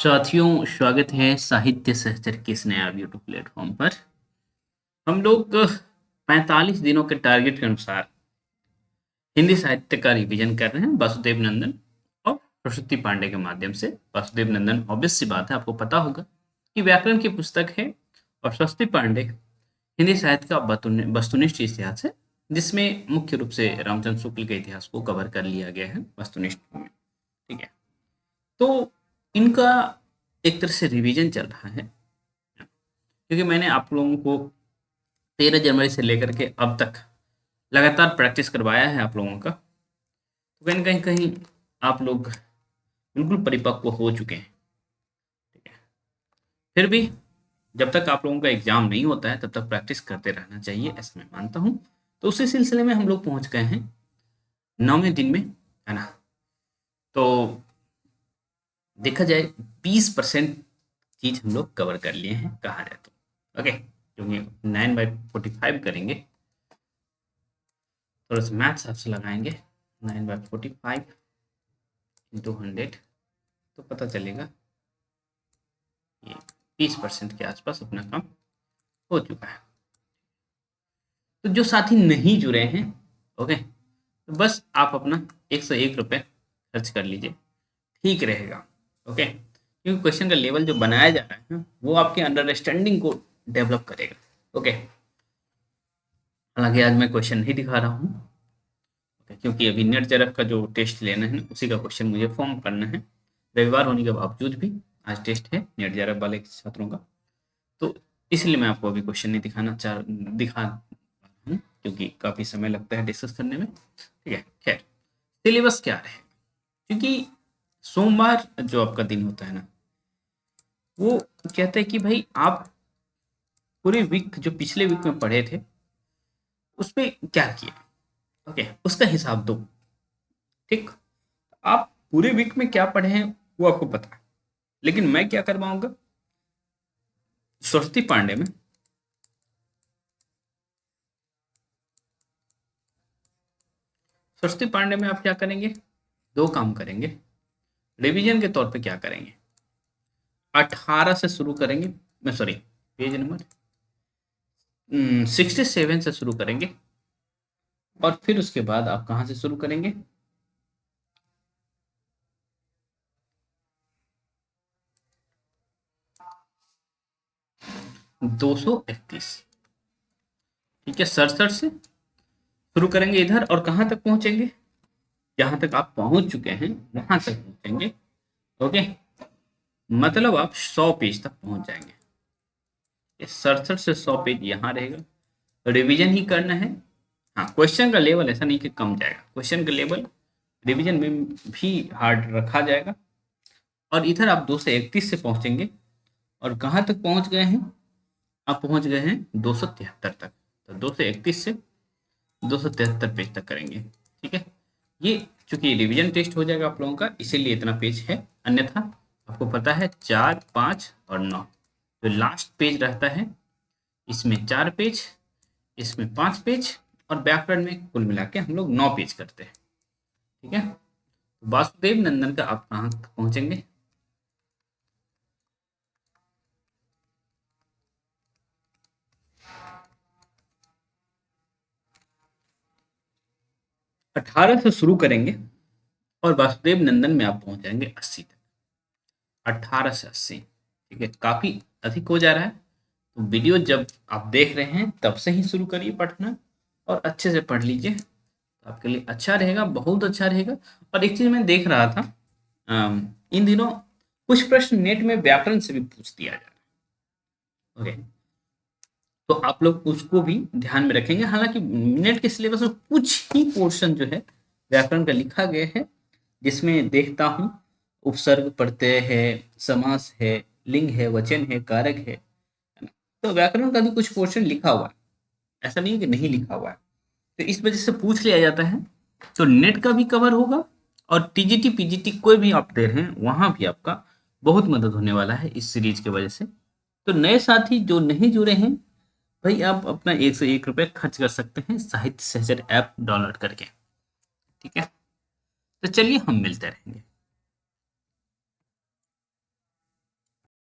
साथियों, स्वागत है साहित्य सहचर के इस नया यूट्यूब प्लेटफॉर्म पर। हम लोग 45 दिनों के टारगेट के अनुसार हिंदी साहित्य का रिवीजन कर रहे हैं वासुदेव नंदन और सरस्वती पांडे के माध्यम से। वासुदेव नंदन ऑब्वियस सी बात है, आपको पता होगा कि व्याकरण की पुस्तक है, और सरस्वती पांडे हिंदी साहित्य का वस्तुनिष्ठ इतिहास है, जिसमें मुख्य रूप से रामचंद्र शुक्ल के इतिहास को कवर कर लिया गया है वस्तुनिष्ठ में। ठीक है, तो इनका एक तरह से रिवीजन चल रहा है, क्योंकि मैंने आप लोगों को 13 जनवरी से लेकर के अब तक लगातार प्रैक्टिस करवाया है आप लोगों का। तो कहीं न कहीं कहीं आप लोग बिल्कुल परिपक्व हो चुके हैं। ठीक है, फिर भी जब तक आप लोगों का एग्जाम नहीं होता है तब तक प्रैक्टिस करते रहना चाहिए, ऐसा मैं मानता हूँ। तो उसी सिलसिले में हम लोग पहुंच गए हैं 9वें दिन में, है ना। तो देखा जाए 20% चीज हम लोग कवर कर लिए हैं कहा जाए तो। ओके, क्योंकि 9/45 करेंगे, थोड़ा सा मैथ्स आपसे लगाएंगे। 9/45 इंटू 100 तो पता चलेगा ये 20% के आसपास अपना काम हो चुका है। तो जो साथी नहीं जुड़े हैं, ओके, तो बस आप अपना 101 रुपये खर्च कर लीजिए, ठीक रहेगा। ओके, क्योंकि क्वेश्चन का लेवल जो बनाया जा रहा है ना, वो आपके अंडरस्टैंडिंग को डेवलप करेगा। ओके, हालांकि आज मैं क्वेश्चन नहीं दिखा रहा हूँ, क्योंकि अभी नेट जरफ का जो टेस्ट लेना है ना, उसी का क्वेश्चन मुझे फॉर्म करना है। रविवार होने के बावजूद भी आज टेस्ट है नेट जरफ वाले छात्रों का, तो इसलिए मैं आपको अभी क्वेश्चन नहीं दिखा हूँ, क्योंकि काफ़ी समय लगता है डिस्कस करने में। ठीक है, खैर सिलेबस क्या रहेगा, क्योंकि सोमवार जो आपका दिन होता है ना, वो कहता है कि भाई आप पूरे वीक जो पिछले वीक में पढ़े थे उसमें क्या किया, ओके, उसका हिसाब दो। ठीक, आप पूरे वीक में क्या पढ़े हैं वो आपको पता है, लेकिन मैं क्या करवाऊंगा सरस्वती पांडे में, सरस्वती पांडे में आप क्या करेंगे, दो काम करेंगे। रिवीजन के तौर पे क्या करेंगे, 18 से शुरू करेंगे, मैं सॉरी पेज नंबर 67 से शुरू करेंगे, और फिर उसके बाद आप कहाँ से शुरू करेंगे, 231। ठीक है, 67 से शुरू करेंगे इधर, और कहाँ तक पहुंचेंगे, जहां तक आप पहुंच चुके हैं वहां तक पहुंचेंगे। ओके, मतलब आप 100 पेज तक पहुंच जाएंगे। 67 से 100 पेज यहाँ रहेगा, रिवीजन ही करना है। हाँ, क्वेश्चन का लेवल ऐसा नहीं कि कम जाएगा, क्वेश्चन का लेवल रिवीजन में भी हार्ड रखा जाएगा। और इधर आप 231 से पहुंचेंगे, और कहाँ तक पहुंच गए हैं, आप पहुंच गए हैं 273 तक। तो 231 से 273 पेज तक करेंगे। ठीक है, ये चूंकि रिवीजन टेस्ट हो जाएगा आप लोगों का, इसीलिए इतना पेज है, अन्यथा आपको पता है 4, 5 और 9 जो लास्ट पेज रहता है, इसमें 4 पेज, इसमें 5 पेज, और व्याकरण में कुल मिला के हम लोग 9 पेज करते हैं। ठीक है, तो वासुदेव नंदन का आप कहाँ पहुंचेंगे, अठारह से शुरू करेंगे, और वासुदेव नंदन में आप पहुंच जाएंगे 80 तक। 18 से 80, ठीक है, काफी अधिक हो जा रहा है। तो वीडियो जब आप देख रहे हैं तब से ही शुरू करिए पढ़ना, और अच्छे से पढ़ लीजिए, तो आपके लिए अच्छा रहेगा, बहुत अच्छा रहेगा। और एक चीज मैं देख रहा था, इन दिनों कुछ प्रश्न नेट में व्याकरण से भी पूछ दिया जा रहा है। ओके, तो आप लोग उसको भी ध्यान में रखेंगे। हालांकि नेट के सिलेबस में कुछ ही पोर्शन जो है व्याकरण का लिखा गया है, जिसमें देखता हूँ उपसर्ग प्रत्यय है, समास है, लिंग है, वचन है, कारक है ना? तो व्याकरण का भी कुछ पोर्शन लिखा हुआ है, ऐसा नहीं है कि नहीं लिखा हुआ है। तो इस वजह से पूछ लिया जाता है, तो नेट का भी कवर होगा, और टीजीटी पीजीटी कोई भी आप दे रहे हैं वहां भी आपका बहुत मदद होने वाला है इस सीरीज की वजह से। तो नए साथी जो नहीं जुड़े हैं, भाई आप अपना 101 रुपये खर्च कर सकते हैं साहित्य सहचर ऐप डाउनलोड करके। ठीक है, तो चलिए हम मिलते रहेंगे।